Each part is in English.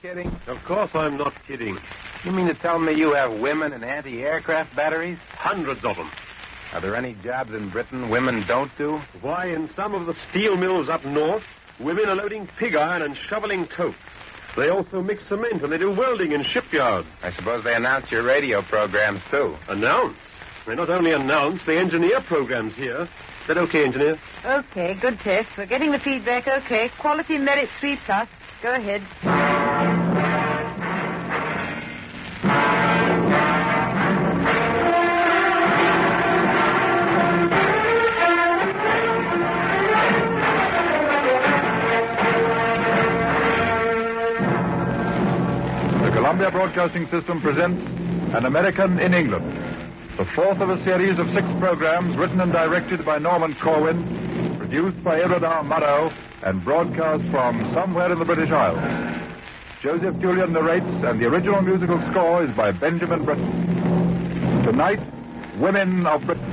kidding? Of course I'm not kidding. You mean to tell me you have women in anti-aircraft batteries? Hundreds of them. Are there any jobs in Britain women don't do? Why, in some of the steel mills up north, women are loading pig iron and shoveling coke. They also mix cement and they do welding in shipyards. I suppose they announce your radio programs, too. Announce? They not only announce, they engineer programs here. Is that okay, engineer? Okay, good test. We're getting the feedback okay. Quality merit 3+. Go ahead. The Columbia Broadcasting System presents An American in England, the fourth of a series of 6 programs written and directed by Norman Corwin, produced by Edward Murrow, and broadcast from somewhere in the British Isles. Joseph Julian narrates, and the original musical score is by Benjamin Britten. Tonight, Women of Britain.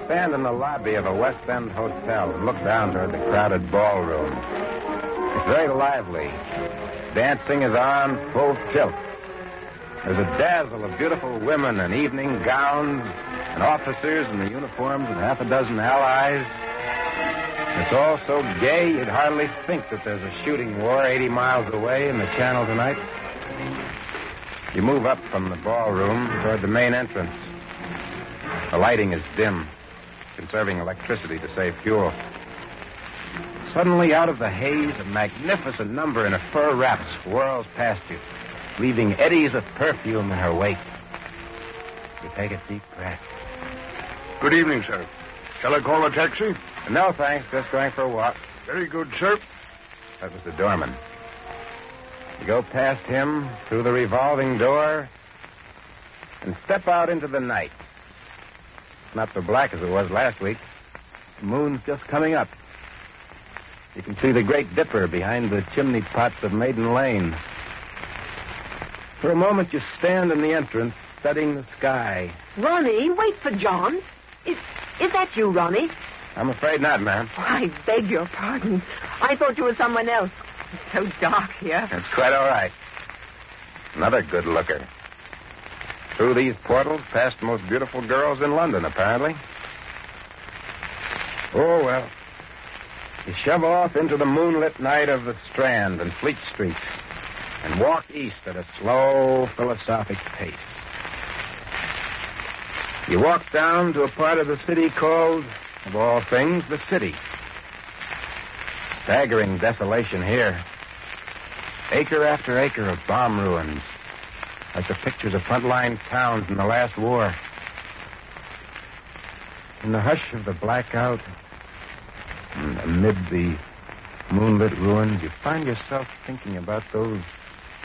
Stand in the lobby of a West End hotel and look down toward the crowded ballroom. It's very lively. Dancing is on full tilt. There's a dazzle of beautiful women in evening gowns and officers in the uniforms of half a dozen allies. It's all so gay you'd hardly think that there's a shooting war 80 miles away in the channel tonight. You move up from the ballroom toward the main entrance. The lighting is dim, conserving electricity to save fuel. Suddenly, out of the haze, a magnificent number in a fur wrap swirls past you, leaving eddies of perfume in her wake. You take a deep breath. Good evening, sir. Shall I call a taxi? No, thanks. Just going for a walk. Very good, sir. That was the doorman. You go past him, through the revolving door, and step out into the night. Not so black as it was last week. The moon's just coming up. You can see the Great Dipper behind the chimney pots of Maiden Lane. For a moment, you stand in the entrance, studying the sky. Ronnie, wait for John. Is that you, Ronnie? I'm afraid not, ma'am. Oh, I beg your pardon. I thought you were someone else. It's so dark here. It's quite all right. Another good looker. Through these portals, past the most beautiful girls in London, apparently. Oh, well. You shove off into the moonlit night of the Strand and Fleet Street and walk east at a slow, philosophic pace. You walk down to a part of the city called, of all things, the City. Staggering desolation here. Acre after acre of bomb ruins, like the pictures of frontline towns in the last war. In the hush of the blackout, and amid the moonlit ruins, you find yourself thinking about those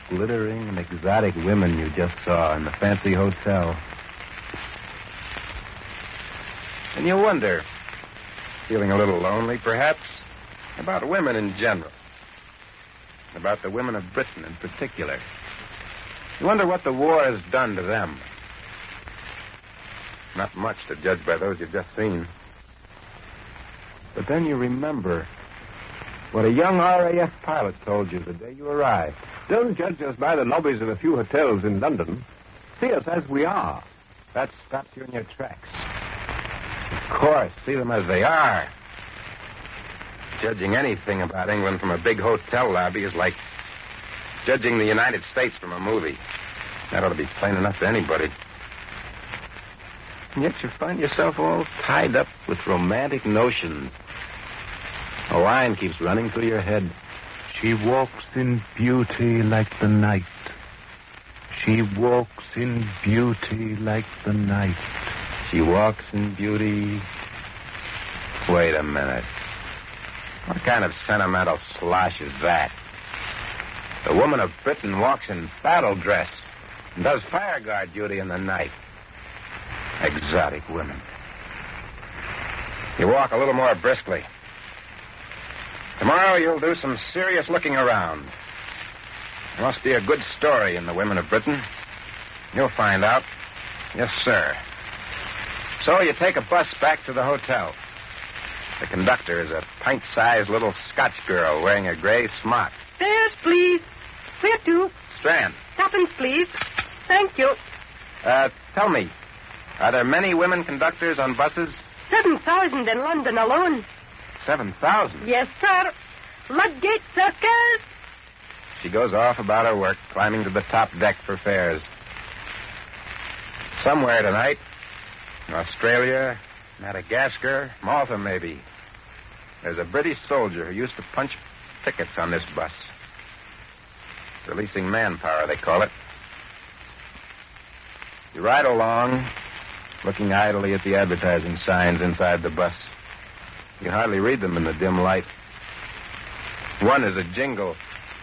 glittering and exotic women you just saw in the fancy hotel. And you wonder, feeling a little lonely, perhaps, about women in general. About the women of Britain in particular. You wonder what the war has done to them. Not much to judge by those you've just seen. But then you remember what a young RAF pilot told you the day you arrived. Don't judge us by the lobbies of a few hotels in London. See us as we are. That stops you in your tracks. Of course, see them as they are. Judging anything about England from a big hotel lobby is like judging the United States from a movie. That ought to be plain enough to anybody. And yet you find yourself all tied up with romantic notions. A line keeps running through your head. She walks in beauty like the night. She walks in beauty like the night. She walks in beauty. Wait a minute. What kind of sentimental slosh is that? The woman of Britain walks in battle dress and does fire guard duty in the night. Exotic women. You walk a little more briskly. Tomorrow you'll do some serious looking around. There must be a good story in the women of Britain. You'll find out. Yes, sir. So you take a bus back to the hotel. The conductor is a pint-sized little Scotch girl wearing a gray smock. Fares, please. Where to? Strand. Tuppence, please. Thank you. Tell me, are there many women conductors on buses? 7,000 in London alone. 7,000? Yes, sir. Ludgate Circus. She goes off about her work, climbing to the top deck for fares. Somewhere tonight, Australia, Madagascar, Malta, maybe. There's a British soldier who used to punch tickets on this bus. Releasing manpower, they call it. You ride along, looking idly at the advertising signs inside the bus. You hardly read them in the dim light. One is a jingle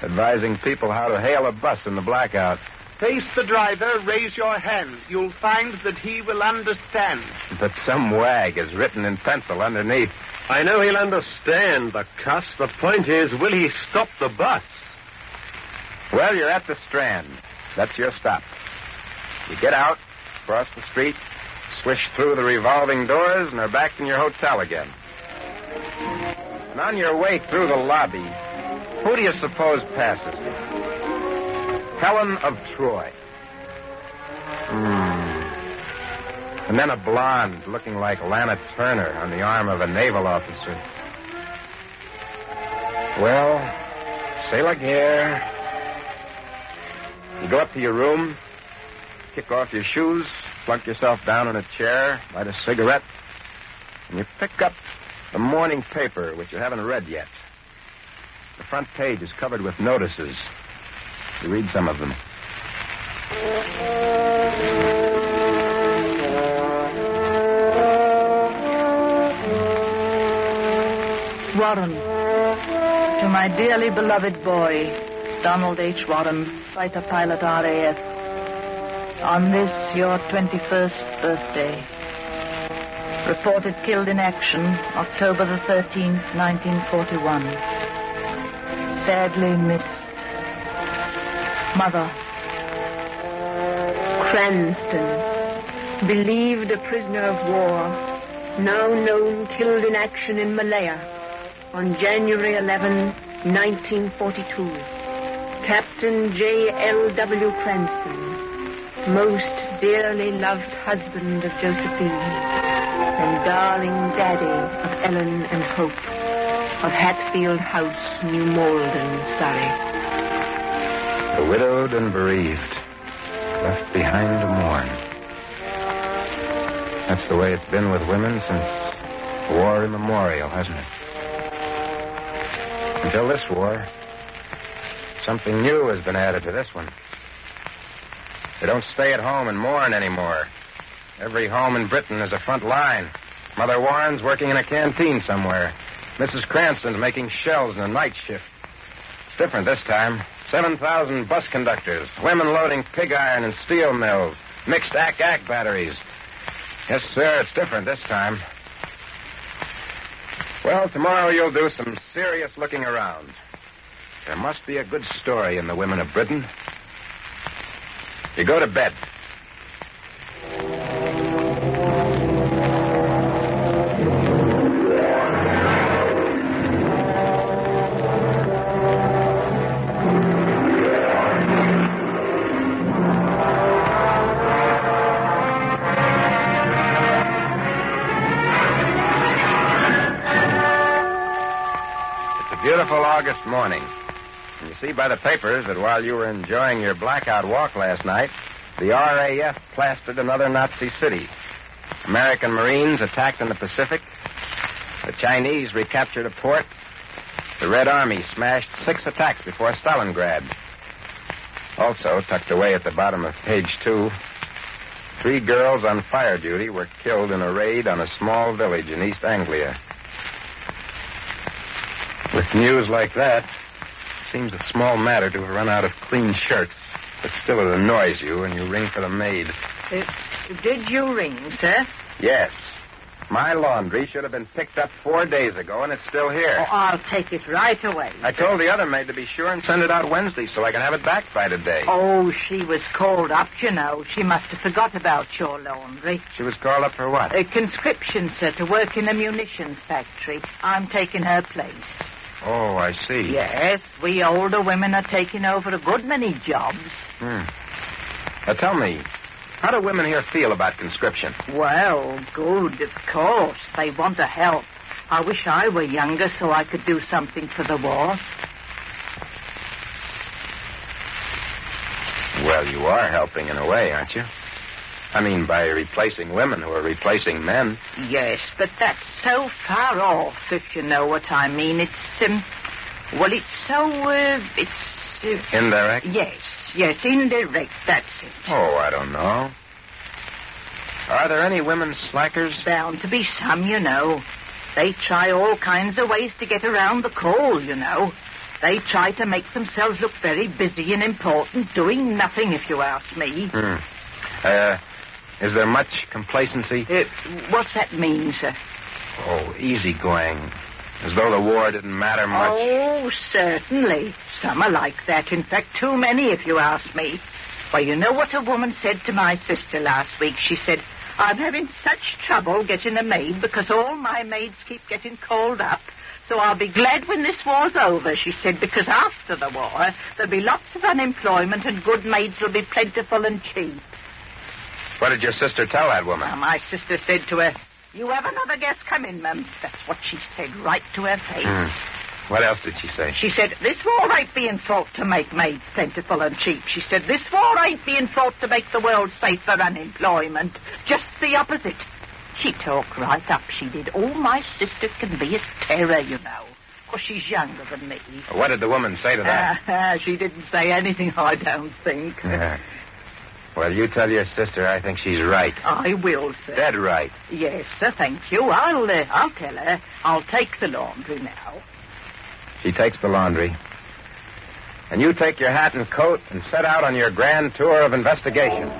advising people how to hail a bus in the blackout. Face the driver, raise your hand. You'll find that he will understand. But some wag has written in pencil underneath. I know he'll understand, the cuss. The point is, will he stop the bus? Well, you're at the Strand. That's your stop. You get out, cross the street, swish through the revolving doors, and are back in your hotel again. And on your way through the lobby, who do you suppose passes you? Helen of Troy. And then a blonde looking like Lana Turner on the arm of a naval officer. Well, c'est la guerre. You go up to your room, kick off your shoes, plunk yourself down in a chair, light a cigarette, and you pick up the morning paper, which you haven't read yet. The front page is covered with notices. You read some of them. Warren. To my dearly beloved boy, Donald H. Warren, fighter pilot RAF. On this, your 21st birthday. Reported killed in action, October the 13th, 1941. Sadly missed. Mother. Cranston, believed a prisoner of war, now known killed in action in Malaya on January 11, 1942. Captain J.L.W. Cranston, most dearly loved husband of Josephine, and darling daddy of Ellen and Hope, of Hatfield House, New Malden, Surrey. The widowed and bereaved, left behind to mourn. That's the way it's been with women since war immemorial, hasn't it? Until this war, something new has been added to this one. They don't stay at home and mourn anymore. Every home in Britain is a front line. Mother Warren's working in a canteen somewhere. Mrs. Cranston's making shells in a night shift. It's different this time. 7,000 bus conductors, women loading pig iron and steel mills, mixed ack-ack batteries. Yes, sir, it's different this time. Well, tomorrow you'll do some serious looking around. There must be a good story in the women of Britain. You go to bed. Beautiful August morning. And you see by the papers that while you were enjoying your blackout walk last night, the RAF plastered another Nazi city. American Marines attacked in the Pacific. The Chinese recaptured a port. The Red Army smashed 6 attacks before Stalingrad. Also, tucked away at the bottom of page 2, 3 girls on fire duty were killed in a raid on a small village in East Anglia. With news like that, it seems a small matter to have run out of clean shirts, but still it annoys you and you ring for the maid. Did you ring, sir? Yes. My laundry should have been picked up 4 days ago, and it's still here. Oh, I'll take it right away. I told the other maid to be sure and send it out Wednesday so I can have it back by today. Oh, she was called up, you know. She must have forgot about your laundry. She was called up for what? A conscription, sir, to work in a munitions factory. I'm taking her place. Oh, I see. Yes, we older women are taking over a good many jobs. Now tell me, how do women here feel about conscription? Well, good, of course. They want to help. I wish I were younger so I could do something for the war. Well, you are helping in a way, aren't you? I mean, by replacing women who are replacing men. Yes, but that's so far off, if you know what I mean. It's, well, it's so, Indirect? Yes, indirect, that's it. Oh, I don't know. Are there any women slackers? Bound to be some, you know. They try all kinds of ways to get around the call, you know. They try to make themselves look very busy and important, doing nothing, if you ask me. Is there much complacency? What's that mean, sir? Oh, easygoing. As though the war didn't matter much. Oh, certainly. Some are like that. In fact, too many, if you ask me. Well, you know what a woman said to my sister last week? She said, I'm having such trouble getting a maid because all my maids keep getting called up. So I'll be glad when this war's over, she said, because after the war, there'll be lots of unemployment and good maids will be plentiful and cheap. What did your sister tell that woman? Well, my sister said to her, you have another guest come in, ma'am. That's what she said right to her face. What else did she say? She said, this war ain't being fought to make maids plentiful and cheap. She said, this war ain't being fought to make the world safe for unemployment. Just the opposite. She talked right up, she did. Oh, my sister can be a terror, you know. Of course, she's younger than me. What did the woman say to that? She didn't say anything, I don't think. Well, you tell your sister I think she's right. I will, sir. Dead right. Yes, sir, thank you. I'll tell her. I'll take the laundry now. She takes the laundry. And you take your hat and coat and set out on your grand tour of investigation.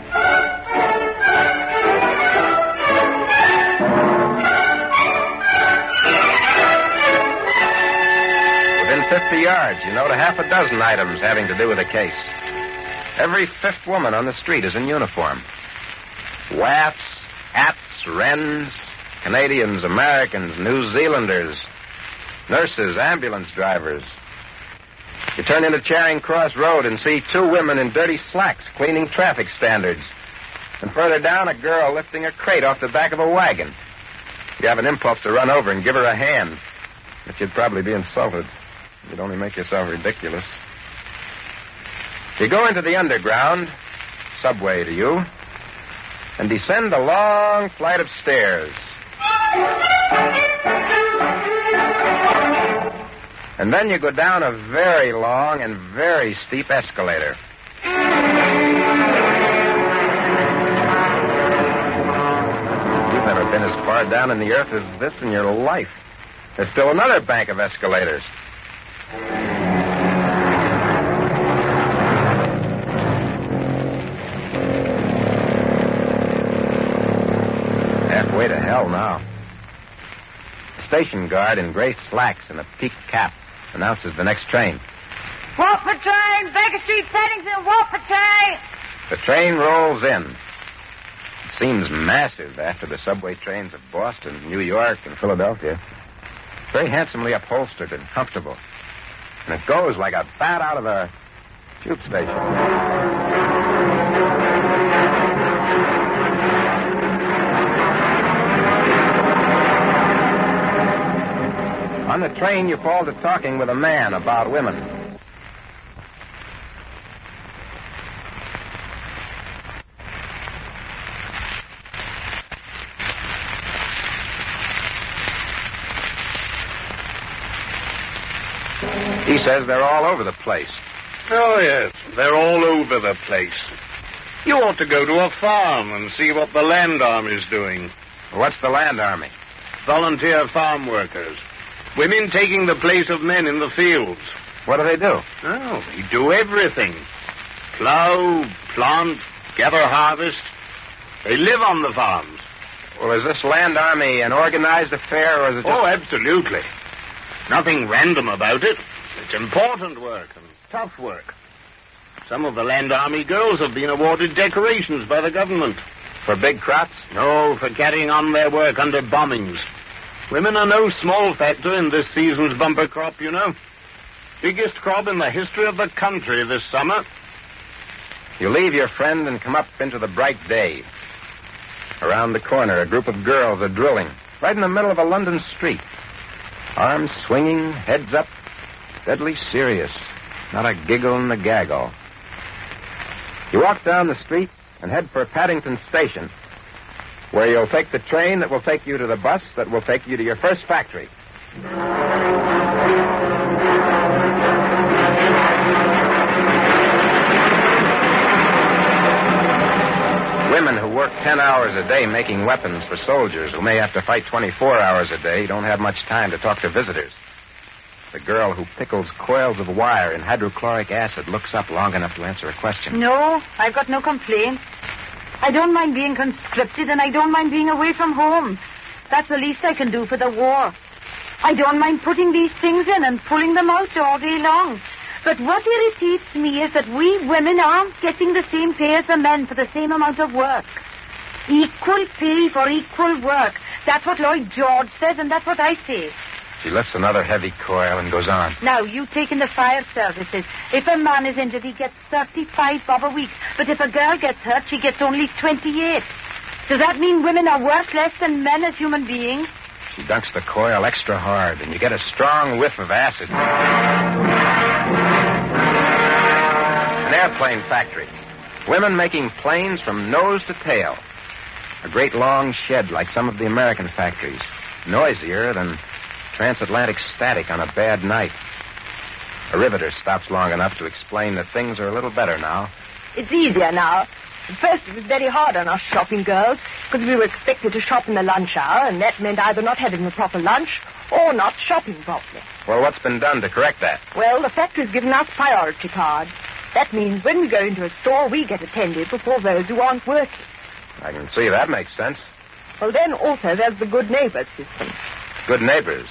Within 50 yards, you note a half a dozen items having to do with the case. Every fifth woman on the street is in uniform. Wafts, hats, wrens, Canadians, Americans, New Zealanders, nurses, ambulance drivers. You turn into Charing Cross Road and see two women in dirty slacks cleaning traffic standards. And further down, a girl lifting a crate off the back of a wagon. You have an impulse to run over and give her a hand. But you'd probably be insulted. You'd only make yourself ridiculous. You go into the underground, subway to you, and descend a long flight of stairs. And then you go down a very long and very steep escalator. You've never been as far down in the earth as this in your life. There's still another bank of escalators. Halfway to hell now. The station guard in gray slacks and a peaked cap announces the next train. Walker train, Baker Street, Paddington, Walker train. The train rolls in. It seems massive after the subway trains of Boston, New York, and Philadelphia. Very handsomely upholstered and comfortable. And it goes like a bat out of a tube station. On the train, you fall to talking with a man about women. He says they're all over the place. Oh, yes, they're all over the place. You ought to go to a farm and see what the Land Army's doing. What's the Land Army? Volunteer farm workers. Women taking the place of men in the fields. What do they do? Oh, they do everything. Plow, plant, gather harvest. They live on the farms. Well, is this land army an organized affair, or is it just... Oh, absolutely. Nothing random about it. It's important work and tough work. Some of the land army girls have been awarded decorations by the government. For big crops? No, for carrying on their work under bombings. Women are no small factor in this season's bumper crop, you know. Biggest crop in the history of the country this summer. You leave your friend and come up into the bright day. Around the corner, a group of girls are drilling, right in the middle of a London street. Arms swinging, heads up, deadly serious. Not a giggle in the gaggle. You walk down the street and head for Paddington Station, where you'll take the train that will take you to the bus that will take you to your first factory. Women who work 10 hours a day making weapons for soldiers who may have to fight 24 hours a day don't have much time to talk to visitors. The girl who pickles coils of wire in hydrochloric acid looks up long enough to answer a question. No, I've got no complaints. I don't mind being conscripted, and I don't mind being away from home. That's the least I can do for the war. I don't mind putting these things in and pulling them out all day long. But what irritates me is that we women aren't getting the same pay as the men for the same amount of work. Equal pay for equal work. That's what Lloyd George says, and that's what I say. She lifts another heavy coil and goes on. Now, you take in the fire services. If a man is injured, he gets 35 bob a week. But if a girl gets hurt, she gets only 28. Does that mean women are worth less than men as human beings? She dunks the coil extra hard, and you get a strong whiff of acid. An airplane factory. Women making planes from nose to tail. A great long shed like some of the American factories. Noisier than transatlantic static on a bad night. A riveter stops long enough to explain that things are a little better now. It's easier now. At first it was very hard on us shopping girls, because we were expected to shop in the lunch hour, and that meant either not having a proper lunch or not shopping properly. Well, what's been done to correct that? Well, the factory's given us priority cards. That means when we go into a store, we get attended before those who aren't working. I can see that makes sense. Well, then also there's the good neighbours system. Good neighbors?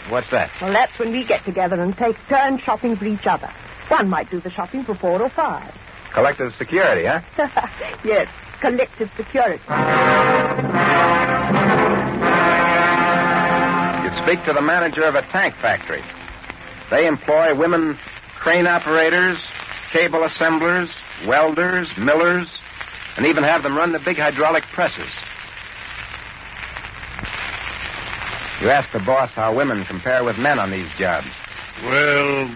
What's that? Well, that's when we get together and take turns shopping for each other. One might do the shopping for 4 or 5. Collective security, huh? Yes, collective security. You'd speak to the manager of a tank factory. They employ women crane operators, cable assemblers, welders, millers, and even have them run the big hydraulic presses. You ask the boss how women compare with men on these jobs. Well,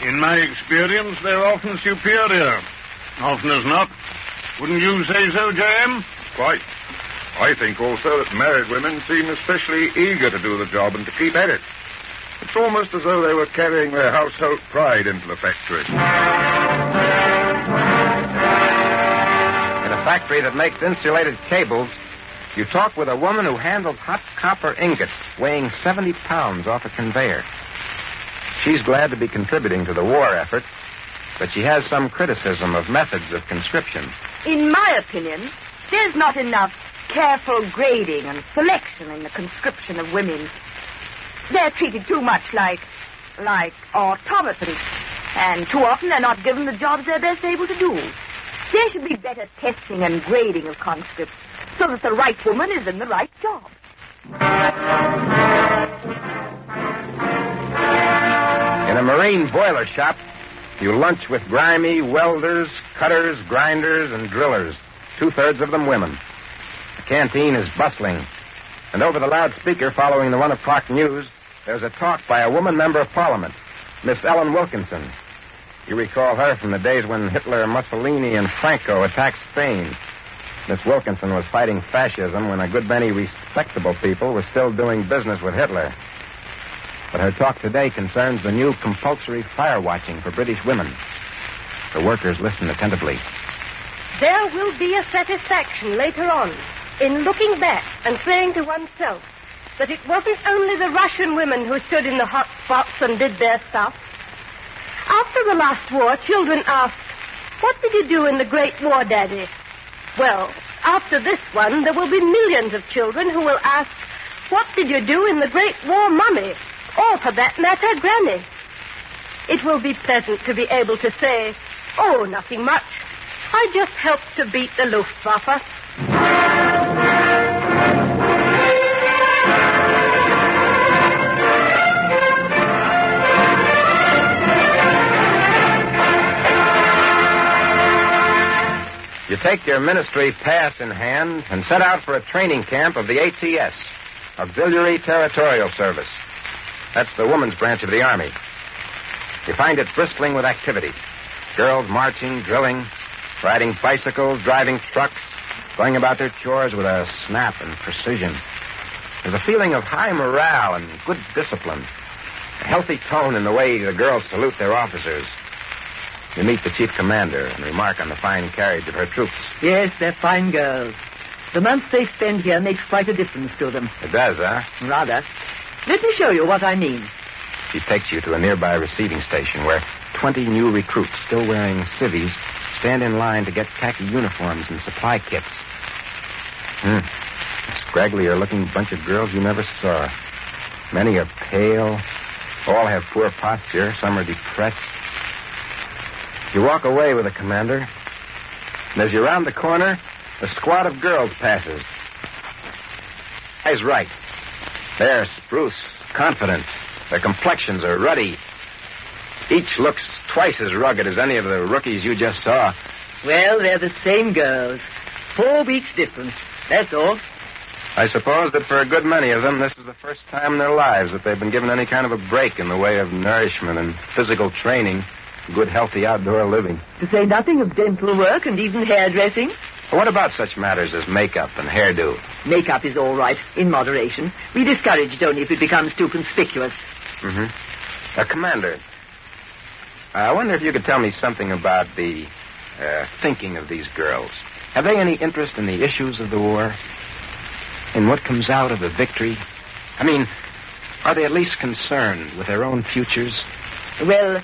in my experience, they're often superior. Often as not. Wouldn't you say so, J.M.? Quite. I think also that married women seem especially eager to do the job and to keep at it. It's almost as though they were carrying their household pride into the factory. In a factory that makes insulated cables, you talk with a woman who handles hot copper ingots weighing 70 pounds off a conveyor. She's glad to be contributing to the war effort, but she has some criticism of methods of conscription. In my opinion, there's not enough careful grading and selection in the conscription of women. They're treated too much like automatons, and too often they're not given the jobs they're best able to do. There should be better testing and grading of conscripts so that the right woman is in the right job. In a marine boiler shop, you lunch with grimy welders, cutters, grinders, and drillers, 2/3 of them women. The canteen is bustling, and over the loudspeaker following the 1 o'clock news, there's a talk by a woman member of Parliament, Miss Ellen Wilkinson. You recall her from the days when Hitler, Mussolini, and Franco attacked Spain. Miss Wilkinson was fighting fascism when a good many respectable people were still doing business with Hitler. But her talk today concerns the new compulsory fire watching for British women. The workers listen attentively. There will be a satisfaction later on in looking back and saying to oneself that it wasn't only the Russian women who stood in the hot spots and did their stuff. After the last war, children asked, "What did you do in the Great War, Daddy?" Well, after this one, there will be millions of children who will ask, what did you do in the Great War, Mummy? Or, for that matter, Granny. It will be pleasant to be able to say, oh, nothing much. I just helped to beat the Luftwaffe. You take your ministry pass in hand and set out for a training camp of the ATS, Auxiliary Territorial Service. That's the woman's branch of the Army. You find it bristling with activity. Girls marching, drilling, riding bicycles, driving trucks, going about their chores with a snap and precision. There's a feeling of high morale and good discipline. A healthy tone in the way the girls salute their officers. You meet the chief commander and remark on the fine carriage of her troops. Yes, they're fine girls. The month they spend here makes quite a difference to them. It does, huh? Rather. Let me show you what I mean. She takes you to a nearby receiving station where 20 new recruits, still wearing civvies, stand in line to get khaki uniforms and supply kits. A scragglier-looking bunch of girls you never saw. Many are pale. All have poor posture. Some are depressed. You walk away with the commander, and as you round the corner, a squad of girls passes. He's right. They're spruce, confident. Their complexions are ruddy. Each looks twice as rugged as any of the rookies you just saw. Well, they're the same girls. 4 weeks difference. That's all. I suppose that for a good many of them, this is the first time in their lives that they've been given any kind of a break in the way of nourishment and physical training. Good, healthy outdoor living. To say nothing of dental work and even hairdressing. What about such matters as makeup and hairdo? Makeup is all right, in moderation. We discourage it only if it becomes too conspicuous. Commander, I wonder if you could tell me something about the thinking of these girls. Have they any interest in the issues of the war? In what comes out of the victory? I mean, are they at least concerned with their own futures? Well,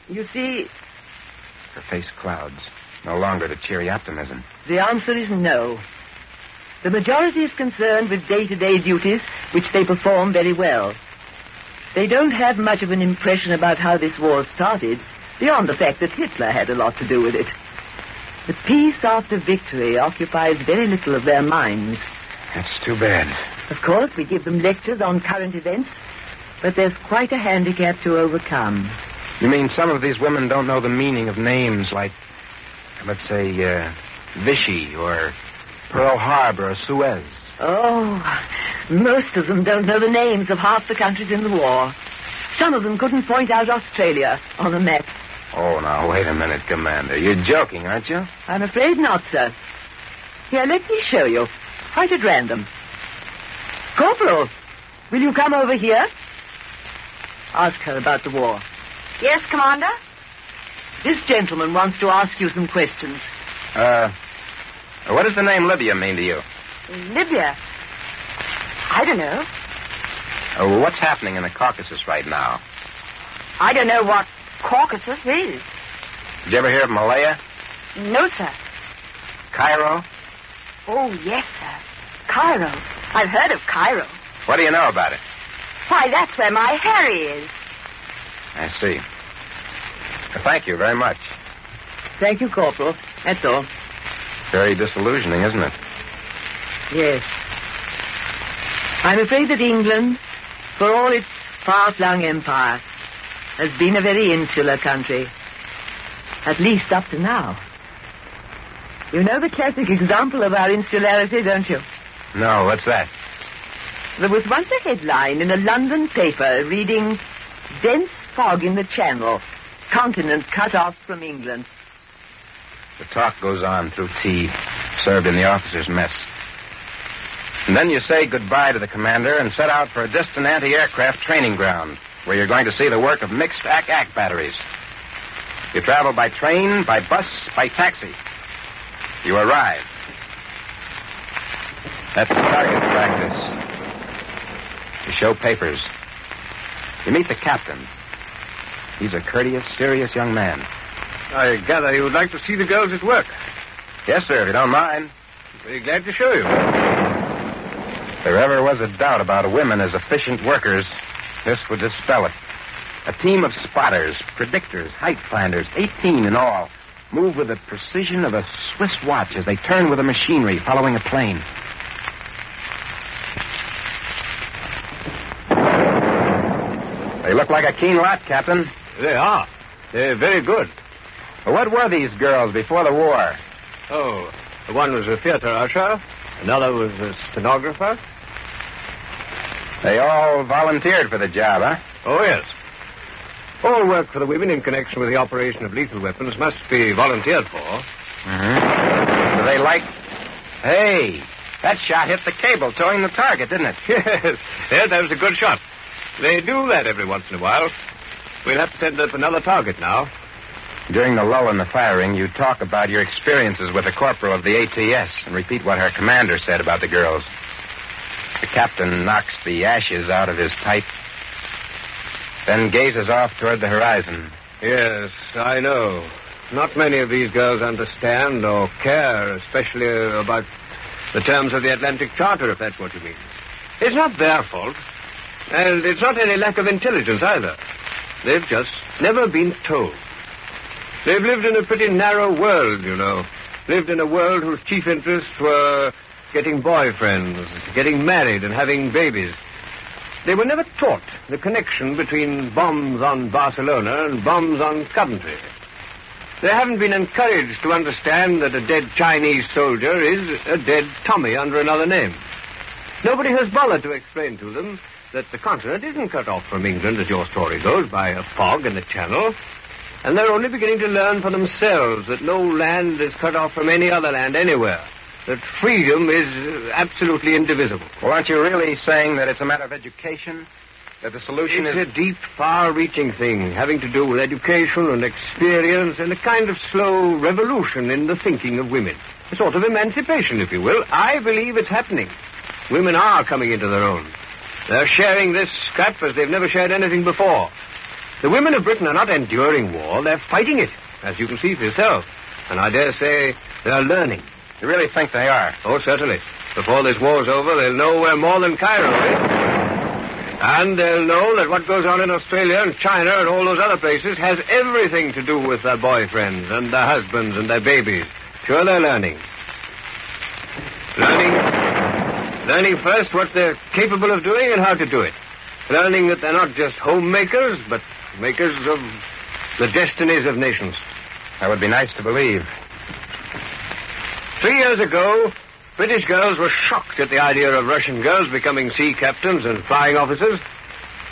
you see... Her face clouds. No longer the cheery optimism. The answer is no. The majority is concerned with day-to-day duties, which they perform very well. They don't have much of an impression about how this war started, beyond the fact that Hitler had a lot to do with it. The peace after victory occupies very little of their minds. That's too bad. Of course, we give them lectures on current events, but there's quite a handicap to overcome. You mean some of these women don't know the meaning of names like, let's say, Vichy or Pearl Harbor or Suez? Oh, most of them don't know the names of half the countries in the war. Some of them couldn't point out Australia on a map. Oh, now, wait a minute, Commander. You're joking, aren't you? I'm afraid not, sir. Here, let me show you. Quite at random. Corporal, will you come over here? Ask her about the war. Yes, Commander? This gentleman wants to ask you some questions. What does the name Libya mean to you? Libya? I don't know. What's happening in the Caucasus right now? I don't know what Caucasus is. Did you ever hear of Malaya? No, sir. Cairo? Oh, yes, sir. Cairo. I've heard of Cairo. What do you know about it? Why, that's where my Harry is. I see. Thank you very much. Thank you, Corporal. That's all. Very disillusioning, isn't it? Yes. I'm afraid that England, for all its far-flung empire, has been a very insular country. At least up to now. You know the classic example of our insularity, don't you? No, what's that? There was once a headline in a London paper reading, "Dense fog in the Channel, continent cut off from England." The talk goes on through tea, served in the officers' mess. And then you say goodbye to the commander and set out for a distant anti-aircraft training ground, where you're going to see the work of mixed AK batteries. You travel by train, by bus, by taxi. You arrive at the target practice. You show papers. You meet the captain. He's a courteous, serious young man. I gather you would like to see the girls at work. Yes, sir, if you don't mind. Very glad to show you. If there ever was a doubt about women as efficient workers, this would dispel it. A team of spotters, predictors, height finders, 18 in all, move with the precision of a Swiss watch as they turn with the machinery following a plane. They look like a keen lot, Captain. They are. They're very good. Well, what were these girls before the war? Oh, one was a theater usher. Another was a stenographer. They all volunteered for the job, huh? Oh, yes. All work for the women in connection with the operation of lethal weapons must be volunteered for. Mm-hmm. Do they like... Hey, that shot hit the cable, towing the target, didn't it? Yes, that was a good shot. They do that every once in a while. We'll have to send up another target now. During the lull in the firing, you talk about your experiences with the corporal of the ATS and repeat what her commander said about the girls. The captain knocks the ashes out of his pipe, then gazes off toward the horizon. Yes, I know. Not many of these girls understand or care, especially about the terms of the Atlantic Charter, if that's what you mean. It's not their fault, and it's not any lack of intelligence either. They've just never been told. They've lived in a pretty narrow world, you know. Lived in a world whose chief interests were getting boyfriends, getting married, and having babies. They were never taught the connection between bombs on Barcelona and bombs on Coventry. They haven't been encouraged to understand that a dead Chinese soldier is a dead Tommy under another name. Nobody has bothered to explain to them that the continent isn't cut off from England, as your story goes, by a fog in the Channel. And they're only beginning to learn for themselves that no land is cut off from any other land anywhere. That freedom is absolutely indivisible. Well, aren't you really saying that it's a matter of education? That the solution is... It's a deep, far-reaching thing, having to do with education and experience and a kind of slow revolution in the thinking of women. A sort of emancipation, if you will. I believe it's happening. Women are coming into their own. They're sharing this scrap as they've never shared anything before. The women of Britain are not enduring war, they're fighting it, as you can see for yourself. And I dare say they're learning. You really think they are? Oh, certainly. Before this war's over, they'll know we're more than Cairo is. And they'll know that what goes on in Australia and China and all those other places has everything to do with their boyfriends and their husbands and their babies. Sure, they're learning. Learning first what they're capable of doing and how to do it. Learning that they're not just homemakers, but makers of the destinies of nations. That would be nice to believe. 3 years ago, British girls were shocked at the idea of Russian girls becoming sea captains and flying officers.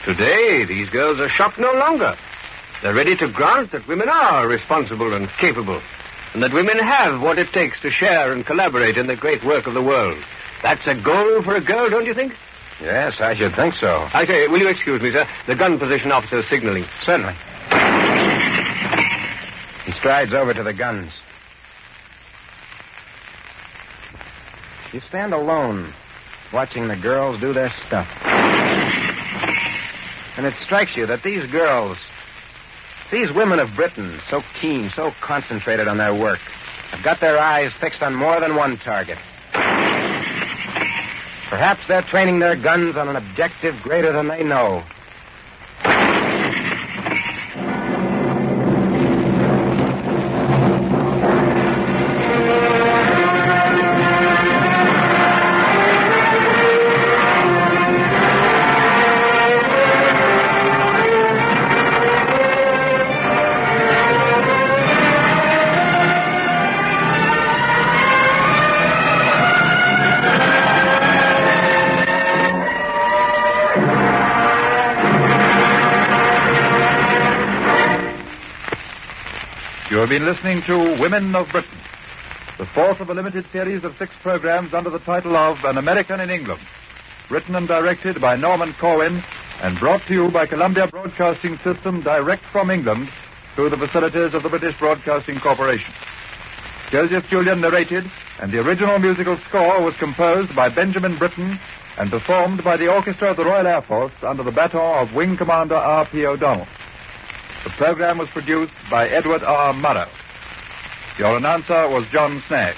Today, these girls are shocked no longer. They're ready to grant that women are responsible and capable, and that women have what it takes to share and collaborate in the great work of the world. That's a goal for a girl, don't you think? Yes, I should think so. I say, will you excuse me, sir? The gun position officer is signaling. Certainly. He strides over to the guns. You stand alone, watching the girls do their stuff. And it strikes you that these girls, these women of Britain, so keen, so concentrated on their work, have got their eyes fixed on more than one target. Perhaps they're training their guns on an objective greater than they know. You have been listening to Women of Britain, the fourth of a limited series of 6 programs under the title of An American in England, written and directed by Norman Corwin and brought to you by Columbia Broadcasting System direct from England through the facilities of the British Broadcasting Corporation. Joseph Julian narrated, and the original musical score was composed by Benjamin Britten and performed by the Orchestra of the Royal Air Force under the baton of Wing Commander R.P. O'Donnell. The program was produced by Edward R. Murrow. Your announcer was John Snagg.